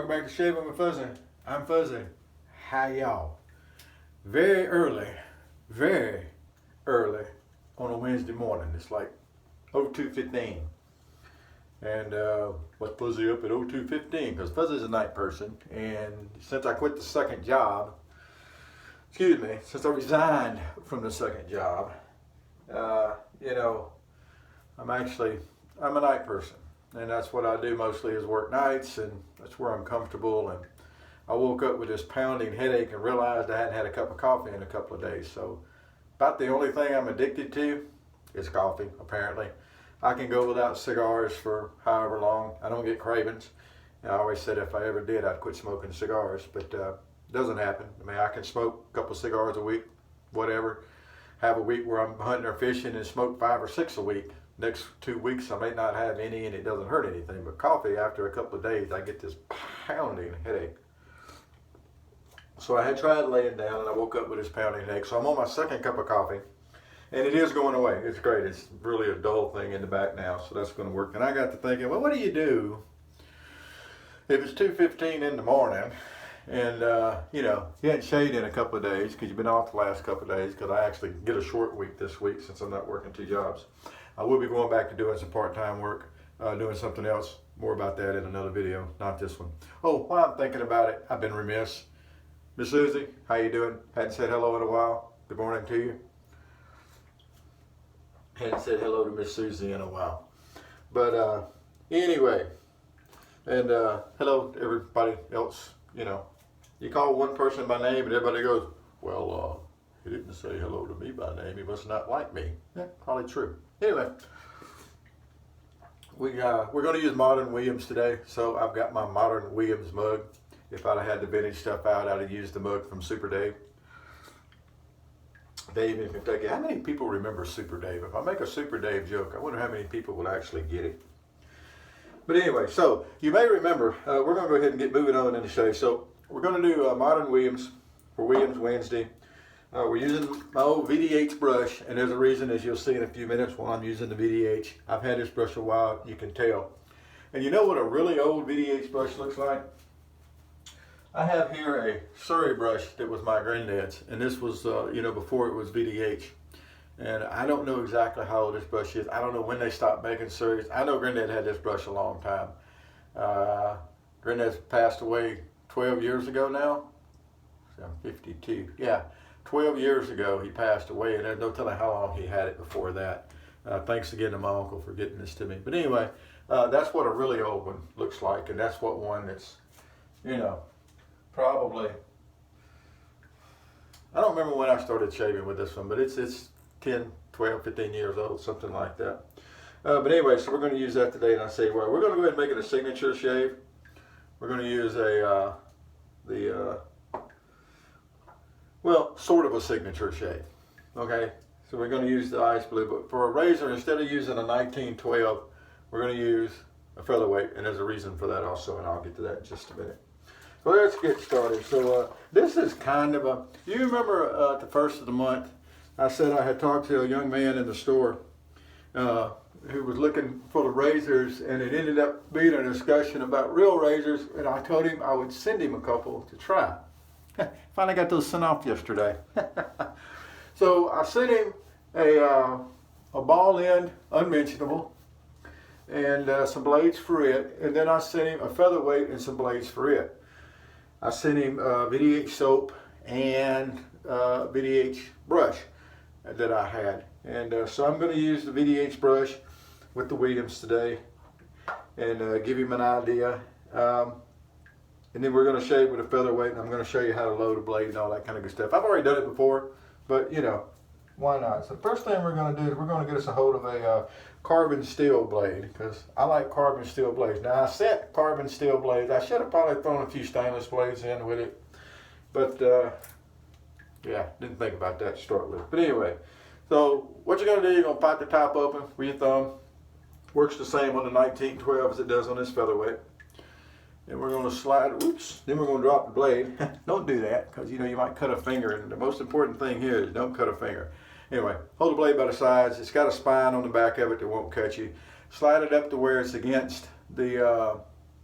back to Shaving with Fuzzy. I'm Fuzzy. How y'all? Very early on a Wednesday morning. It's like 02:15. And what's Fuzzy up at 02:15? Because Fuzzy's a night person. And since I quit the second job, since I resigned from the second job, I'm a night person. And that's what I do mostly is work nights, and that's where I'm comfortable. And I woke up with this pounding headache and realized I hadn't had a cup of coffee in a couple of days. So about the only thing I'm addicted to is coffee, apparently. I can go without cigars for however long. I don't get cravings. I always said if I ever did, I'd quit smoking cigars, but it doesn't happen. I mean, I can smoke a couple cigars a week, whatever. Have a week where I'm hunting or fishing and smoke 5 or 6 a week. Next 2 weeks, I may not have any, and it doesn't hurt anything. But coffee, after a couple of days, I get this pounding headache. So I had tried laying down, and I woke up with this pounding headache. So I'm on my second cup of coffee, and it is going away. It's great. It's really a dull thing in the back now, so that's going to work. And I got to thinking, well, what do you do if it's 2:15 in the morning, and you hadn't shaved in a couple of days because you've been off the last couple of days? Because I actually get a short week this week since I'm not working 2 jobs. I will be going back to doing some part-time work, doing something else. More about that in another video, not this one. Oh, while I'm thinking about it, I've been remiss. Miss Susie, how you doing? Hadn't said hello in a while. Good morning to you. Hadn't said hello to Miss Susie in a while. But anyway, and hello to everybody else. You call one person by name and everybody goes, well, he didn't say hello to me by name. He must not like me. Yeah, probably true. Anyway, we're going to use Modern Williams today. So I've got my Modern Williams mug. If I'd have had the vintage stuff out, I'd have used the mug from Super Dave. Dave in Kentucky. How many people remember Super Dave? If I make a Super Dave joke, I wonder how many people would actually get it. But anyway, so you may remember, we're going to go ahead and get moving on in the show. So we're going to do Modern Williams for Williams Wednesday. We're using my old VDH brush, and there's a reason, as you'll see in a few minutes, while I'm using the VDH. I've had this brush a while, you can tell. And you know what a really old VDH brush looks like? I have here a Surrey brush that was my granddad's, and this was, before it was VDH. And I don't know exactly how old this brush is. I don't know when they stopped making Surreys. I know Granddad had this brush a long time. Granddad's passed away 12 years ago now. So I'm 52. Yeah, 12 years ago he passed away, and there's no telling how long he had it before that. Thanks again to my uncle for getting this to me. But anyway, that's what a really old one looks like, and that's what one that's, probably, I don't remember when I started shaving with this one, but it's 10, 12, 15 years old, something like that. But anyway, so we're going to use that today, and I say, well, we're going to go ahead and make it a signature shave. We're going to use sort of a signature shave. Okay, so we're going to use the ice blue, but for a razor, instead of using a 1912, we're going to use a featherweight, and there's a reason for that also, and I'll get to that in just a minute. So let's get started. So this is kind of you remember at the first of the month, I said I had talked to a young man in the store who was looking for the razors, and it ended up being a discussion about real razors, and I told him I would send him a couple to try. Finally got those sent off yesterday. So I sent him a ball end, unmentionable, and some blades for it, and then I sent him a featherweight and some blades for it. I sent him VDH soap and VDH brush that I had. And so I'm going to use the VDH brush with the Williams today and give him an idea. And then we're going to shave with a featherweight, and I'm going to show you how to load a blade and all that kind of good stuff. I've already done it before, but why not? So the first thing we're going to do is we're going to get us a hold of a carbon steel blade, because I like carbon steel blades. Now I set carbon steel blades. I should have probably thrown a few stainless blades in with it, but yeah, didn't think about that to start with. But anyway, so what you're going to do, you're going to pop the top open with your thumb. Works the same on the 1912 as it does on this featherweight. And we're going to slide, oops, then we're going to drop the blade. Don't do that, because you might cut a finger, and the most important thing here is don't cut a finger. Anyway, hold the blade by the sides. It's got a spine on the back of it that won't cut you. Slide it up to where it's against the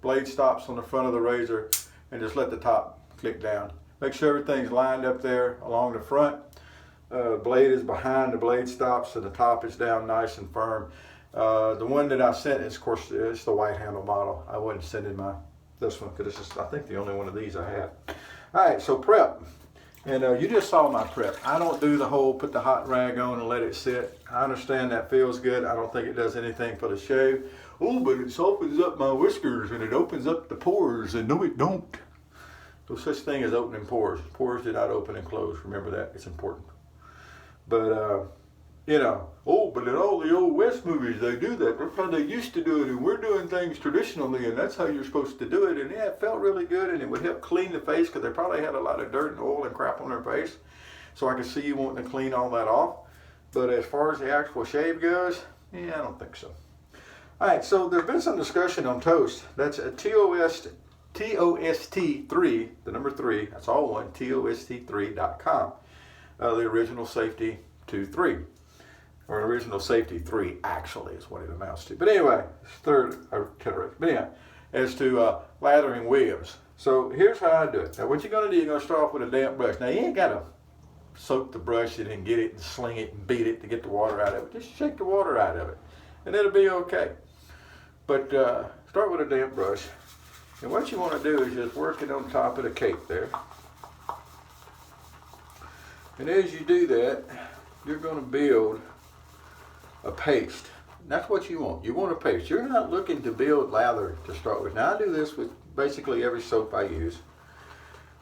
blade stops on the front of the razor, and just let the top click down. Make sure everything's lined up there along the front. Blade is behind the blade stops, and the top is down nice and firm. The one that I sent is, of course, it's the white handle model. I wasn't sending this one because this is, I think, the only one of these I have. All right, so prep. And you just saw my prep. I don't do the whole put the hot rag on and let it sit. I understand that feels good. I don't think it does anything for the shave. Oh, but it opens up my whiskers and it opens up the pores. And no, it don't. No such thing as opening pores. Pores do not open and close. Remember that. It's important. But, you know, oh, but in all the old West movies, they do that. That's how they used to do it, and we're doing things traditionally, and that's how you're supposed to do it. And yeah, it felt really good, and it would help clean the face because they probably had a lot of dirt and oil and crap on their face. So I could see you wanting to clean all that off. But as far as the actual shave goes, yeah, I don't think so. All right, so there's been some discussion on toast. That's a TOST3, the number 3, that's all one, TOST3.com. The original safety 2.3. Or original safety 3, actually, is what it amounts to. But anyway, it's third iteration. But yeah, as to lathering Williams. So here's how I do it. Now what you're going to do, you're going to start off with a damp brush. Now you ain't got to soak the brush and then get it and sling it and beat it to get the water out of it. Just shake the water out of it, and it'll be okay. But start with a damp brush. And what you want to do is just work it on top of the cake there. And as you do that, you're going to build a paste. That's what you want. You want a paste. You're not looking to build lather to start with. Now I do this with basically every soap I use.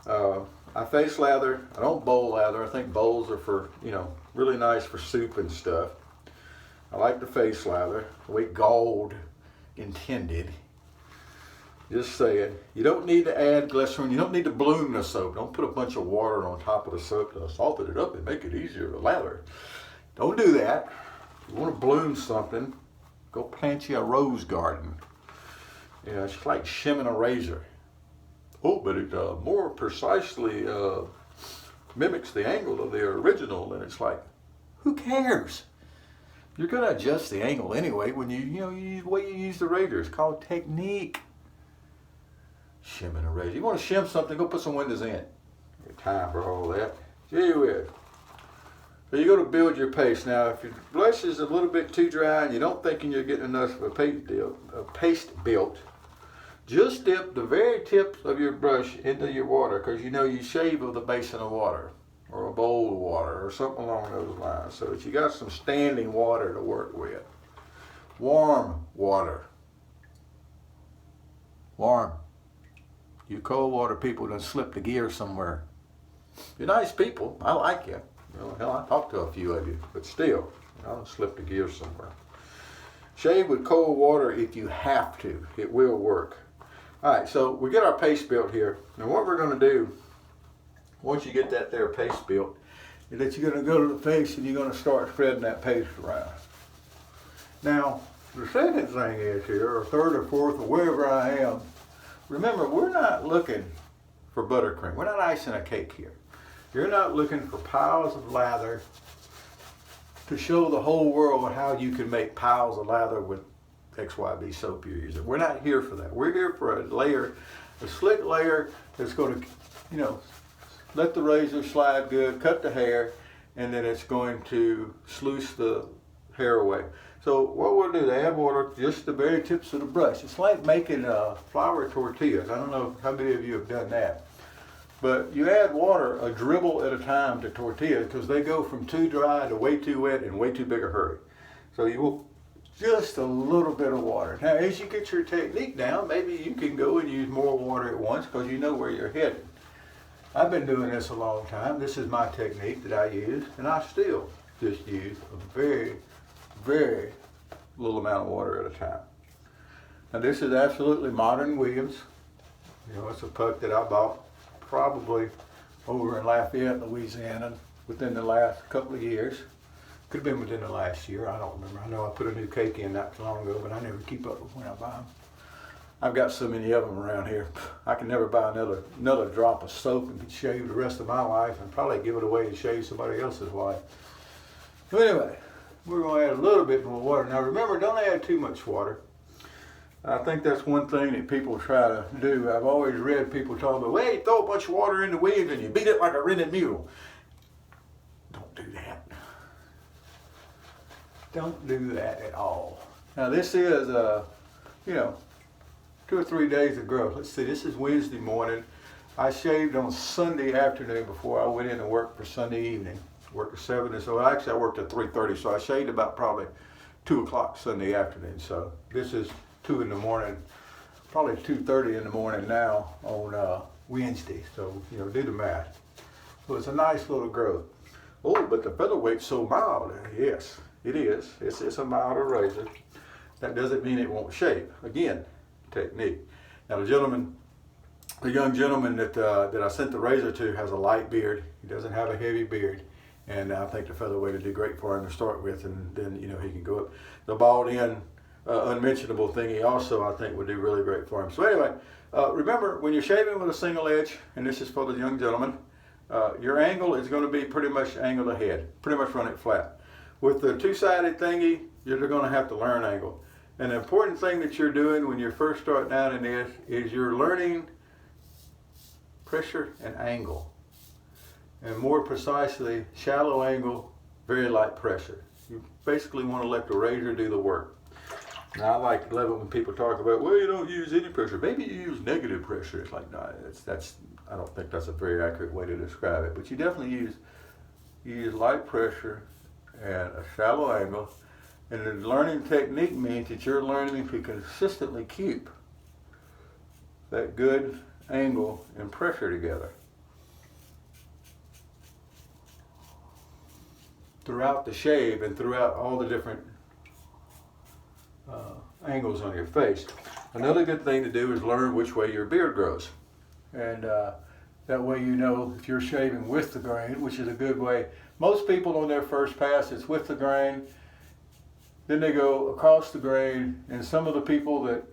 I face lather. I don't bowl lather. I think bowls are for, you know, really nice for soup and stuff. I like the face lather, the way gold intended. Just saying. You don't need to add glycerin. You don't need to bloom the soap. Don't put a bunch of water on top of the soap to soften it up and make it easier to lather. Don't do that. If you want to bloom something, go plant you a rose garden. You know, it's like shimming a razor. Oh, but it more precisely mimics the angle of the original, and it's like, who cares? You're going to adjust the angle anyway when you use the way you use the razor. It's called technique. Shimming a razor. You want to shim something, go put some windows in. Your time for all that. Gee whiz. So you're going to build your paste. Now, if your brush is a little bit too dry and you don't think you're getting enough of a paste built, just dip the very tips of your brush into your water, because you know you shave with a basin of water or a bowl of water or something along those lines, so that you got some standing water to work with. Warm water. Warm. You cold water people done slip the gear somewhere. You're nice people. I like you. You know, hell, I talked to a few of you, but still, I don't slip the gear somewhere. Shave with cold water if you have to. It will work. All right, so we get our paste built here. Now what we're going to do, once you get that there paste built, is that you're going to go to the face and you're going to start spreading that paste around. Now, the second thing is here, or third or fourth, or wherever I am, remember, we're not looking for buttercream. We're not icing a cake here. You're not looking for piles of lather to show the whole world how you can make piles of lather with XYB soap you're using. We're not here for that. We're here for a layer, a slick layer that's going to, you know, let the razor slide good, cut the hair, and then it's going to sluice the hair away. So what we'll do, they add water, just the very tips of the brush. It's like making flour tortillas. I don't know how many of you have done that. But you add water a dribble at a time to tortillas because they go from too dry to way too wet in way too big a hurry. So you will just a little bit of water. Now as you get your technique down, maybe you can go and use more water at once because you know where you're headed. I've been doing this a long time. This is my technique that I use, and I still just use a very, very little amount of water at a time. Now this is absolutely modern Williams. You know, it's a puck that I bought probably over in Lafayette, Louisiana, within the last couple of years. Could have been within the last year, I don't remember. I know I put a new cake in not too long ago, but I never keep up with when I buy them. I've got so many of them around here. I can never buy another drop of soap and shave the rest of my life and probably give it away to shave somebody else's life. So anyway, we're going to add a little bit more water. Now remember, don't add too much water. I think that's one thing that people try to do. I've always read people talk about, well, you throw a bunch of water in the weeds and you beat it like a rented mule. Don't do that. Don't do that at all. Now this is, 2 or 3 days of growth. Let's see, this is Wednesday morning. I shaved on Sunday afternoon before I went in to work for Sunday evening. Worked at 7, and so actually I worked at 3:30, so I shaved about probably 2 o'clock Sunday afternoon. So this is 2 in the morning, probably 2:30 in the morning now on Wednesday. So, do the math. So it's a nice little growth. Oh, but the featherweight's so mild. Yes, it is. It's a milder razor. That doesn't mean it won't shave. Again, technique. Now the young gentleman that I sent the razor to has a light beard. He doesn't have a heavy beard. And I think the featherweight would do great for him to start with, and then, he can go up. The bald end, unmentionable thingy also, I think, would do really great for him. So anyway, remember, when you're shaving with a single edge, and this is for the young gentleman, your angle is going to be pretty much angled ahead. Pretty much run it flat. With the two-sided thingy, you're going to have to learn angle. And the important thing that you're doing when you first start down in this is you're learning pressure and angle. And more precisely, shallow angle, very light pressure. You basically want to let the razor do the work. Now I love it when people talk about, well, you don't use any pressure. Maybe you use negative pressure. It's like, no, I don't think that's a very accurate way to describe it. But you definitely use light pressure and a shallow angle. And the learning technique means that you're learning to consistently keep that good angle and pressure together throughout the shave and throughout all the different angles on your face. Another good thing to do is learn which way your beard grows. And that way if you're shaving with the grain, which is a good way. Most people on their first pass, it's with the grain. Then they go across the grain, and some of the people that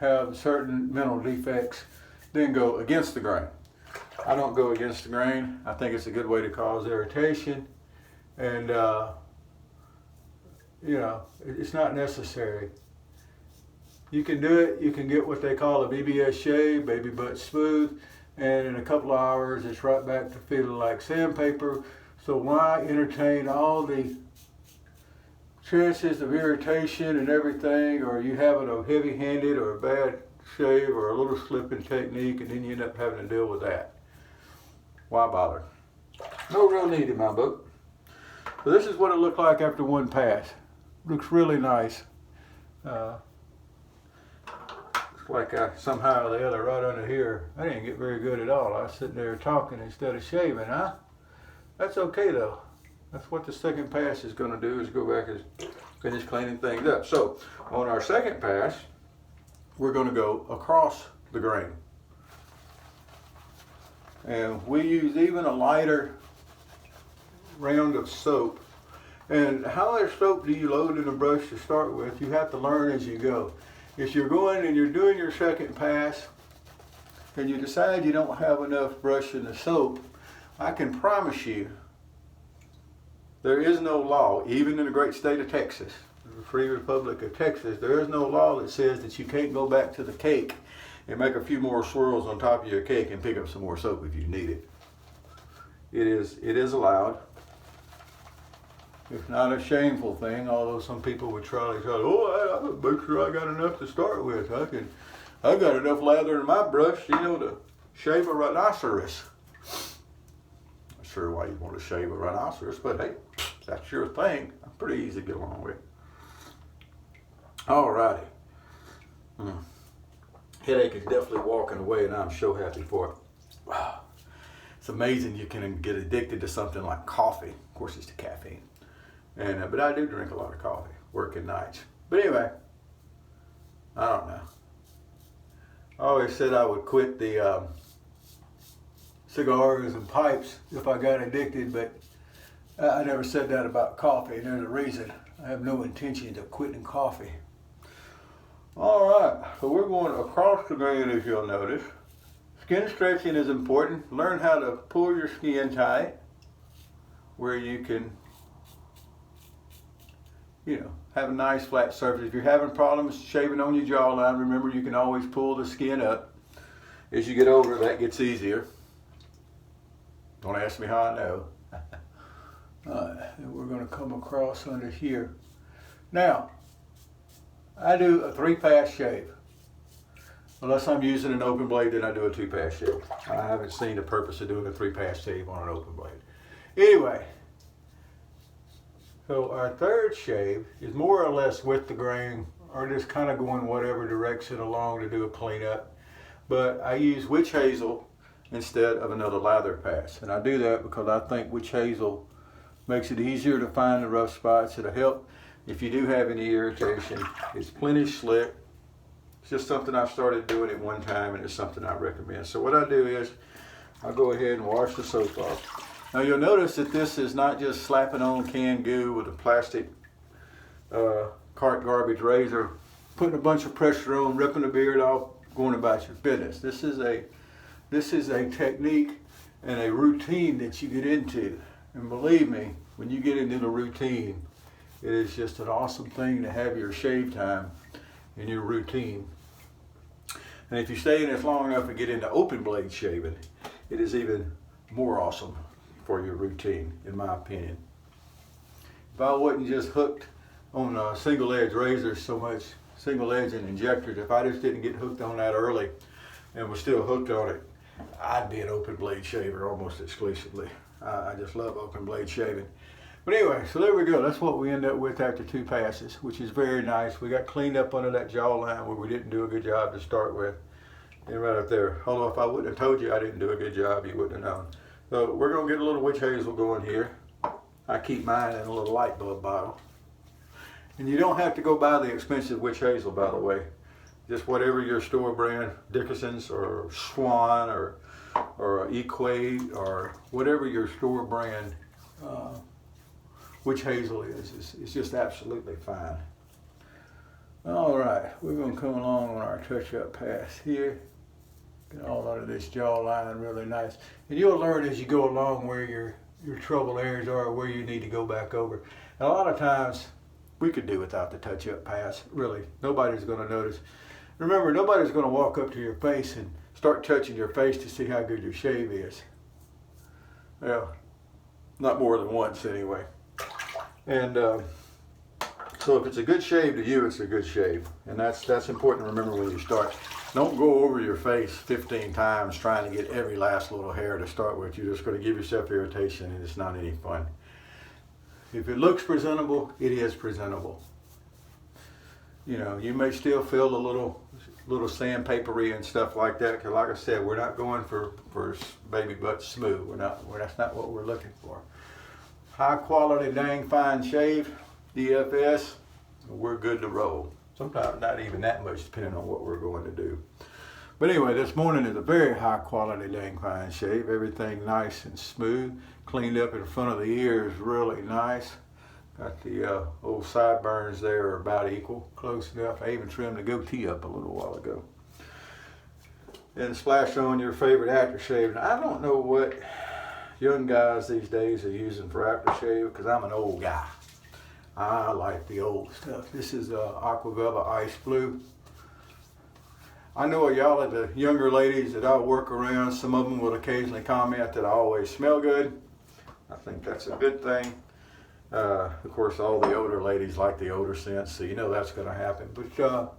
have certain mental defects then go against the grain. I don't go against the grain. I think it's a good way to cause irritation. And, it's not necessary. You can do it. You can get what they call a BBS shave, baby butt smooth, and in a couple of hours, it's right back to feeling like sandpaper. So why entertain all the chances of irritation and everything, or you having a heavy-handed or a bad shave or a little slipping technique, and then you end up having to deal with that? Why bother? No real need in my book. So this is what it looked like after one pass. Looks really nice. Looks like I somehow or the other right under here, I didn't get very good at all. I was sitting there talking instead of shaving, huh? That's okay though. That's what the second pass is going to do, is go back and finish cleaning things up. So on our second pass, we're going to go across the grain. And we use even a lighter round of soap. And how much soap do you load in a brush to start with? You have to learn as you go. If you're going and you're doing your second pass and you decide you don't have enough brush in the soap, I can promise you there is no law, even in the great state of Texas, the Free Republic of Texas, there is no law that says that you can't go back to the cake and make a few more swirls on top of your cake and pick up some more soap if you need it. It is allowed. It's not a shameful thing, although some people would try, I make sure I got enough to start with. I got enough lather in my brush, to shave a rhinoceros. Not sure why you want to shave a rhinoceros, but hey, that's your thing. I'm pretty easy to get along with. Alrighty. Headache is definitely walking away, and I'm so happy for it. Wow. It's amazing you can get addicted to something like coffee. Of course, it's the caffeine. And but I do drink a lot of coffee, working nights. But anyway, I don't know. I always said I would quit the cigars and pipes if I got addicted, but I never said that about coffee, and there's a reason. I have no intention of quitting coffee. All right, so we're going across the grain, as you'll notice. Skin stretching is important. Learn how to pull your skin tight, where you can, have a nice flat surface. If you're having problems shaving on your jawline, remember you can always pull the skin up. As you get older, that gets easier. Don't ask me how I know. And we're going to come across under here. Now, I do a 3-pass shave. Unless I'm using an open blade, then I do a 2-pass shave. I haven't seen the purpose of doing a 3-pass shave on an open blade. Anyway, so our third shave is more or less with the grain, or just kind of going whatever direction along to do a cleanup. But I use witch hazel instead of another lather pass. And I do that because I think witch hazel makes it easier to find the rough spots. It'll help if you do have any irritation. It's plenty slick. It's just something I started doing at one time, and it's something I recommend. So what I do is I go ahead and wash the soap off. Now you'll notice that this is not just slapping on canned goo with a plastic cart garbage razor, putting a bunch of pressure on, ripping the beard off, going about your business. This is a technique and a routine that you get into. And believe me, when you get into the routine, it is just an awesome thing to have your shave time in your routine. And if you stay in this long enough and get into open blade shaving, it is even more awesome for your routine, in my opinion. If I wasn't just hooked on single edge razors so much, single edge and injectors, if I just didn't get hooked on that early and was still hooked on it, I'd be an open blade shaver almost exclusively. I just love open blade shaving. But anyway, so there we go. That's what we end up with after 2 passes, which is very nice. We got cleaned up under that jawline where we didn't do a good job to start with. And right up there. Although if I wouldn't have told you I didn't do a good job, you wouldn't have known. So we're going to get a little witch hazel going here. I keep mine in a little light bulb bottle. And you don't have to go buy the expensive witch hazel, by the way. Just whatever your store brand, Dickinson's or Swan or Equate or whatever your store brand witch hazel is. It's just absolutely fine. All right, we're going to come along on our touch-up pass here. Get all out of this jawline really nice. And you'll learn as you go along where your trouble areas are, where you need to go back over. And a lot of times, we could do without the touch-up pass. Really, nobody's going to notice. Remember, nobody's going to walk up to your face and start touching your face to see how good your shave is. Well, not more than once anyway. And so if it's a good shave to you, it's a good shave. And that's important to remember when you start. Don't go over your face 15 times trying to get every last little hair to start with. You're just going to give yourself irritation, and it's not any fun. If it looks presentable, it is presentable. You may still feel a little sandpapery and stuff like that, because like I said, we're not going for baby butt smooth. That's not what we're looking for. High quality, dang fine shave, DFS, we're good to roll. Sometimes not even that much, depending on what we're going to do. But anyway, this morning is a very high quality, dang fine shave. Everything nice and smooth, cleaned up in front of the ears, really nice. Got the old sideburns there are about equal, close enough. I even trimmed the goatee up a little while ago. And splash on your favorite aftershave. Now, I don't know what young guys these days are using for aftershave, because I'm an old guy. I like the old stuff. This is Aqua Velva Ice Blue. I know y'all are the younger ladies that I work around. Some of them will occasionally comment that I always smell good. I think that's a good thing. Of course, all the older ladies like the odor scents, so you know that's going to happen. But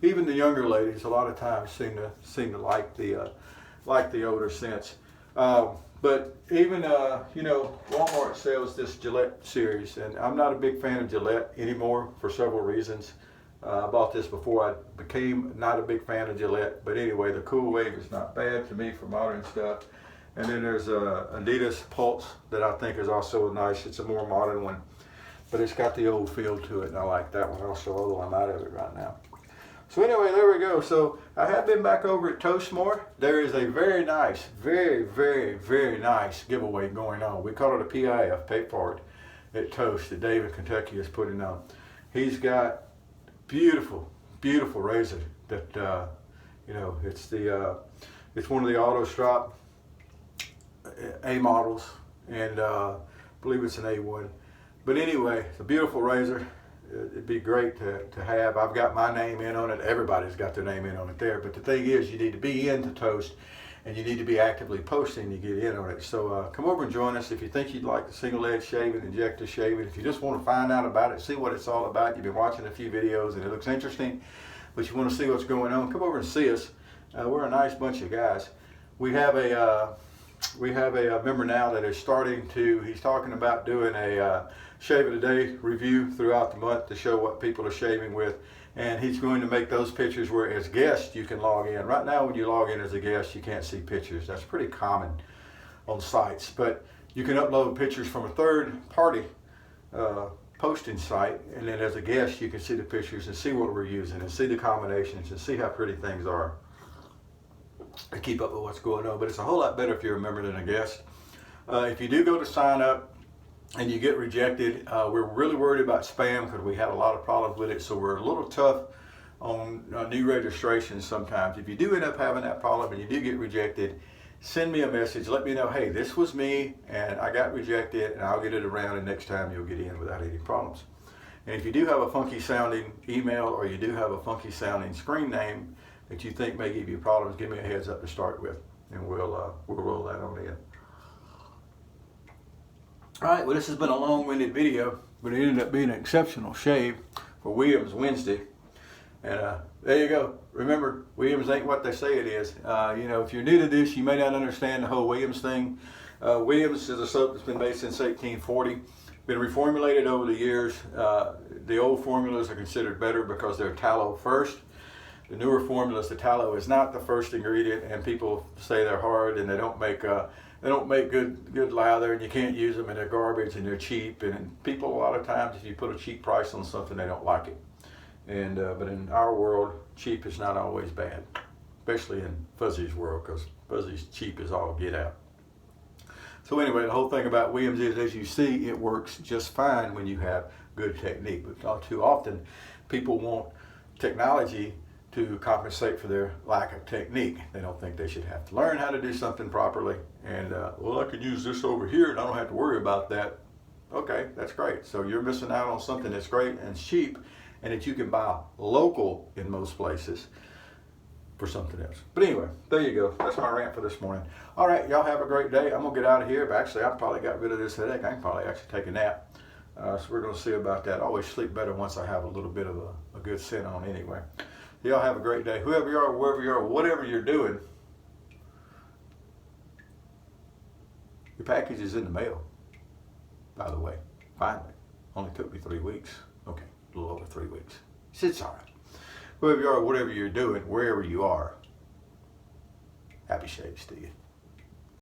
even the younger ladies, a lot of times seem to like the odor scents. But even Walmart sells this Gillette series, and I'm not a big fan of Gillette anymore for several reasons. I bought this before I became not a big fan of Gillette, but anyway, the Cool Wave is not bad to me for modern stuff. And then there's Adidas Pulse that I think is also nice. It's a more modern one, but it's got the old feel to it, and I like that one also, although I'm out of it right now. So anyway, there we go. So I have been back over at Toastmore. There is a very nice, very, very, very nice giveaway going on. We call it a PIF, pay forward, at Toast that Dave in Kentucky is putting on. He's got beautiful, beautiful razor that, it's one of the Auto Strop A models, and I believe it's an A1. But anyway, it's a beautiful razor, it'd be great to have. I've got my name in on it. Everybody's got their name in on it there. But the thing is, you need to be into Toast, and you need to be actively posting to get in on it. So come over and join us if you think you'd like the single edge shaving, injector shaving. If you just want to find out about it, see what it's all about. You've been watching a few videos and it looks interesting, but you want to see what's going on, come over and see us. We're a nice bunch of guys. We have a member now that is starting to, he's talking about doing a shave of the day review throughout the month to show what people are shaving with. And he's going to make those pictures where as guests you can log in. Right now when you log in as a guest you can't see pictures. That's pretty common on sites. But you can upload pictures from a third party posting site, and then as a guest you can see the pictures and see what we're using and see the combinations and see how pretty things are and keep up with what's going on. But it's a whole lot better if you're a member than a guest. If you do go to sign up and you get rejected, we're really worried about spam because we had a lot of problems with it, so we're a little tough on new registrations sometimes. If you do end up having that problem and you do get rejected, send me a message, let me know, hey, this was me and I got rejected, and I'll get it around, and next time you'll get in without any problems. And if you do have a funky sounding email or you do have a funky sounding screen name that you think may give you problems, give me a heads up to start with, and we'll roll that on in. Alright, well, this has been a long-winded video, but it ended up being an exceptional shave for Williams Wednesday. And there you go. Remember, Williams ain't what they say it is. You know, if you're new to this, you may not understand the whole Williams thing. Williams is a soap that's been made since 1840. Been reformulated over the years. The old formulas are considered better because they're tallow first. The newer formulas, the tallow is not the first ingredient, and people say they're hard and they don't make good lather, and you can't use them, and they're garbage and they're cheap. And people, a lot of times, if you put a cheap price on something, they don't like it. And but in our world, cheap is not always bad, especially in Fuzzy's world, because Fuzzy's cheap is all get out. So anyway, the whole thing about Williams is, as you see, it works just fine when you have good technique. But too often, people want technology to compensate for their lack of technique. They don't think they should have to learn how to do something properly. And well, I could use this over here and I don't have to worry about that. Okay, that's great. So you're missing out on something that's great and cheap, and that you can buy local in most places for something else. But anyway, there you go. That's my rant for this morning. All right, y'all have a great day. I'm gonna get out of here, but actually I probably got rid of this headache. I can probably actually take a nap. So we're gonna see about that. I always sleep better once I have a little bit of a good scent on anyway. Y'all have a great day. Whoever you are, wherever you are, whatever you're doing, your package is in the mail, by the way. Finally. Only took me 3 weeks. Okay, a little over 3 weeks. It's all right. Whoever you are, whatever you're doing, wherever you are, happy shaves to you.